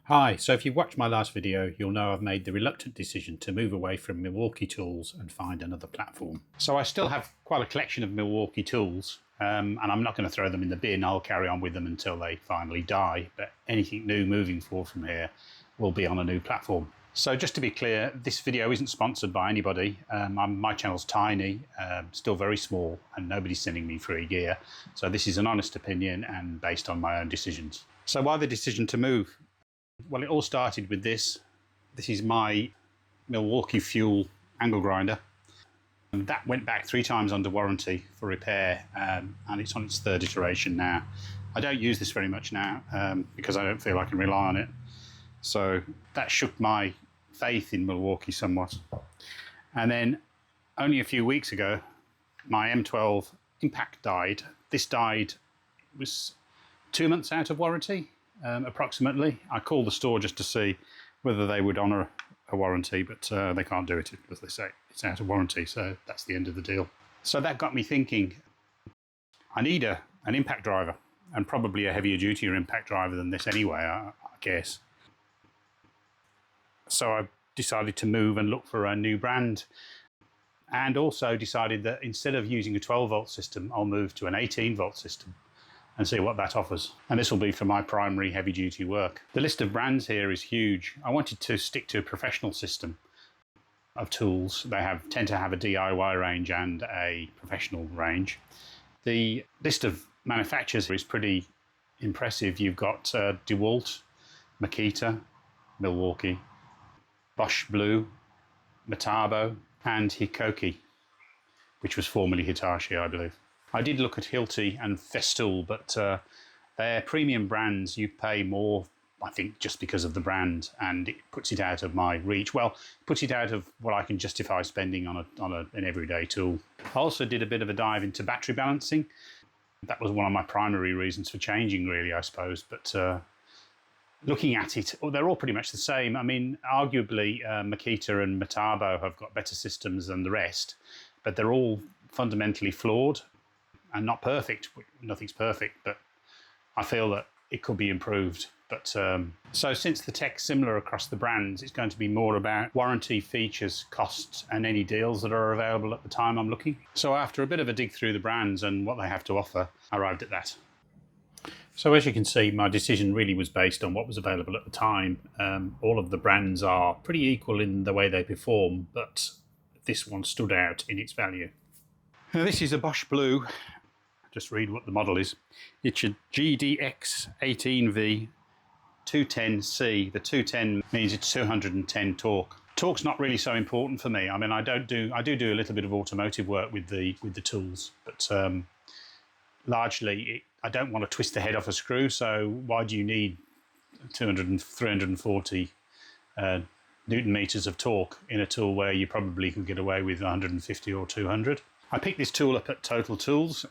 Hi, so if you've watched my last video, you'll know I've made the reluctant decision to move away from Milwaukee tools and find another platform. So I still have quite a collection of Milwaukee tools, and I'm not going to throw them in the bin. I'll carry on with them until they finally die, but anything new moving forward from here will be on a new platform. So just to be clear, this video isn't sponsored by anybody. My channel's tiny, still very small, and nobody's sending me free gear. So this is an honest opinion and based on my own decisions. So why the decision to move? Well, it all started with this. This is my Milwaukee Fuel angle grinder. And that went back 3 times under warranty for repair, and it's on its 3rd iteration now. I don't use this very much now because I don't feel I can rely on it. So that shook my faith in Milwaukee somewhat. And then only a few weeks ago, my M12 Impact died. This died, it was 2 months out of warranty. Approximately. I called the store just to see whether they would honour a warranty, but they can't do it, as they say. It's out of warranty, so that's the end of the deal. So that got me thinking, I need an impact driver, and probably a heavier duty impact driver than this anyway, I guess. So I decided to move and look for a new brand, and also decided that instead of using a 12-volt system, I'll move to an 18-volt system and see what that offers. And this will be for my primary heavy duty work. The list of brands here is huge. I wanted to stick to a professional system of tools. They tend to have a DIY range and a professional range. The list of manufacturers is pretty impressive. You've got DeWalt, Makita, Milwaukee, Bosch Blue, Metabo, and Hikoki, which was formerly Hitachi, I believe. I did look at Hilti and Festool, but they're premium brands. You pay more, I think, just because of the brand, and it puts it out of my reach. Well, it puts it out of what I can justify spending on an everyday tool. I also did a bit of a dive into battery balancing. That was one of my primary reasons for changing, really, I suppose. But looking at it, they're all pretty much the same. I mean, arguably, Makita and Metabo have got better systems than the rest, but they're all fundamentally flawed. And not perfect. Nothing's perfect, but I feel that it could be improved. But so since the tech's similar across the brands, it's going to be more about warranty, features, costs, and any deals that are available at the time I'm looking. So after a bit of a dig through the brands and what they have to offer, I arrived at that. So as you can see, my decision really was based on what was available at the time. All of the brands are pretty equal in the way they perform, but this one stood out in its value. Now, this is a Bosch Blue. Just read what the model is. It's a GDX 18V 210C. The 210 means it's 210 torque. Torque's not really so important for me. I mean, I do a little bit of automotive work with the tools, but largely I don't want to twist the head off a screw. So why do you need 340 Newton meters of torque in a tool where you probably could get away with 150 or 200? I picked this tool up at Total Tools.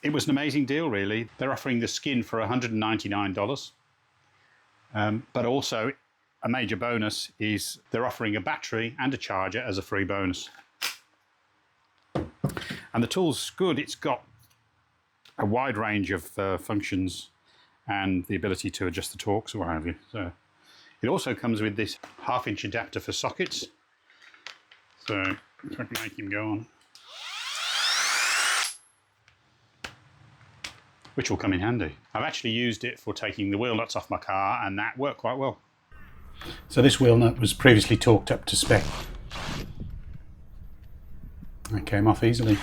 It was an amazing deal, really. They're offering the skin for $199. But also, a major bonus is they're offering a battery and a charger as a free bonus. And the tool's good. It's got a wide range of functions and the ability to adjust the torques or what have you. So it also comes with this 1/2-inch adapter for sockets. So if I can make him go on, which will come in handy. I've actually used it for taking the wheel nuts off my car, and that worked quite well. So this wheel nut was previously torqued up to spec. It came off easily.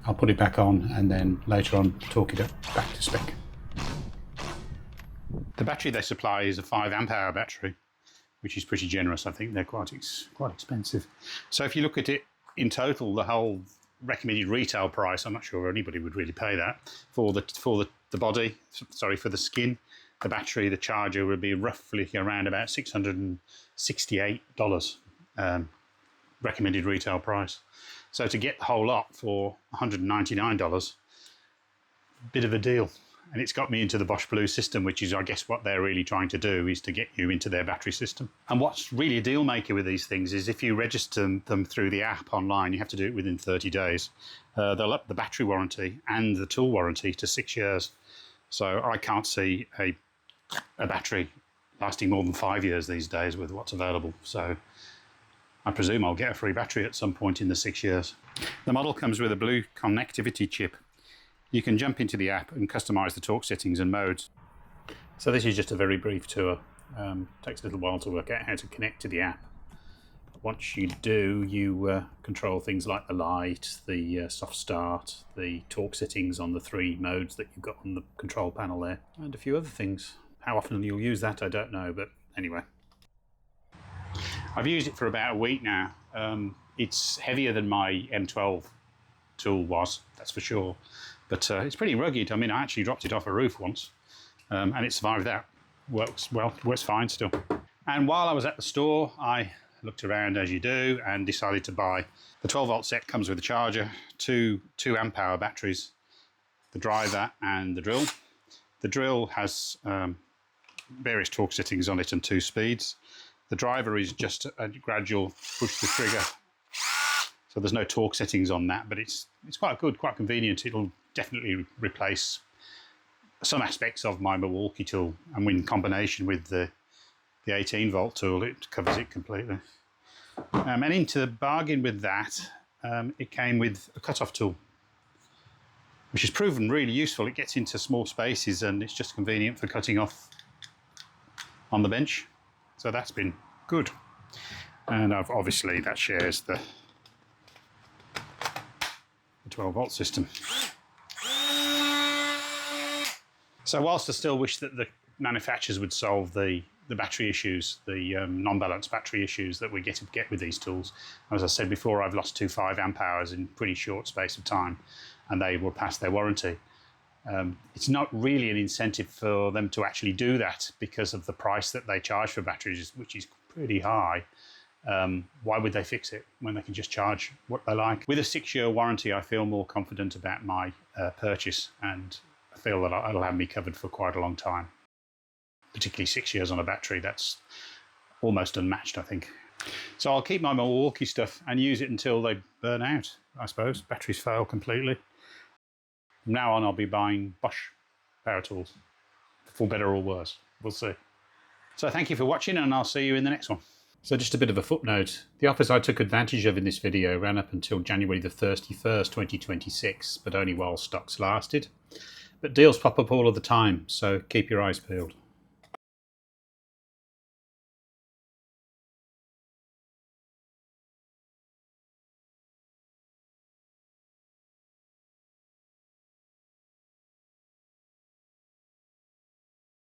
I'll put it back on and then later on torque it up back to spec. The battery they supply is a 5 amp hour battery, which is pretty generous. I think they're quite expensive. So if you look at it in total, the whole recommended retail price, I'm not sure anybody would really pay that for the body. Sorry, for the skin, the battery, the charger would be roughly around about $668 recommended retail price. So to get the whole lot for $199, bit of a deal. And it's got me into the Bosch Blue system, which is, I guess, what they're really trying to do, is to get you into their battery system. And what's really a deal maker with these things is if you register them through the app online, you have to do it within 30 days. They'll up the battery warranty and the tool warranty to 6 years. So I can't see a battery lasting more than 5 years these days with what's available. So I presume I'll get a free battery at some point in the 6 years. The model comes with a Blue connectivity chip. You can jump into the app and customize the torque settings and modes. So this is just a very brief tour. Takes a little while to work out how to connect to the app. Once you do, you control things like the light, the soft start, the torque settings on the 3 modes that you've got on the control panel there, and a few other things. How often you'll use that, I don't know, but anyway. I've used it for about a week now. It's heavier than my M12 tool was, that's for sure, but it's pretty rugged. I mean, I actually dropped it off a roof once, and it survived that. Works fine still. And while I was at the store, I looked around as you do and decided to buy. The 12 volt set comes with a charger, two amp hour batteries, the driver and the drill. The drill has various torque settings on it and 2 speeds. The driver is just a gradual push the trigger. So there's no torque settings on that, but it's quite good, quite convenient. It'll definitely replace some aspects of my Milwaukee tool, and in combination with the 18 volt tool, it covers it completely. And into the bargain with that, it came with a cut-off tool, which has proven really useful. It gets into small spaces and it's just convenient for cutting off on the bench. So that's been good. And obviously that shares the 12 volt system. So whilst I still wish that the manufacturers would solve the battery issues, the non-balanced battery issues that we get with these tools, as I said before, I've lost 2 5 amp hours in pretty short space of time, and they were past their warranty. It's not really an incentive for them to actually do that because of the price that they charge for batteries, which is pretty high. Why would they fix it when they can just charge what they like? With a 6-year warranty, I feel more confident about my purchase, and I feel that it'll have me covered for quite a long time. Particularly 6 years on a battery, that's almost unmatched, I think. So I'll keep my Milwaukee stuff and use it until they burn out, I suppose. Batteries fail completely. From now on, I'll be buying Bosch power tools, for better or worse. We'll see. So thank you for watching, and I'll see you in the next one. So just a bit of a footnote. The offers I took advantage of in this video ran up until January the 31st, 2026, but only while stocks lasted. But deals pop up all of the time, so keep your eyes peeled.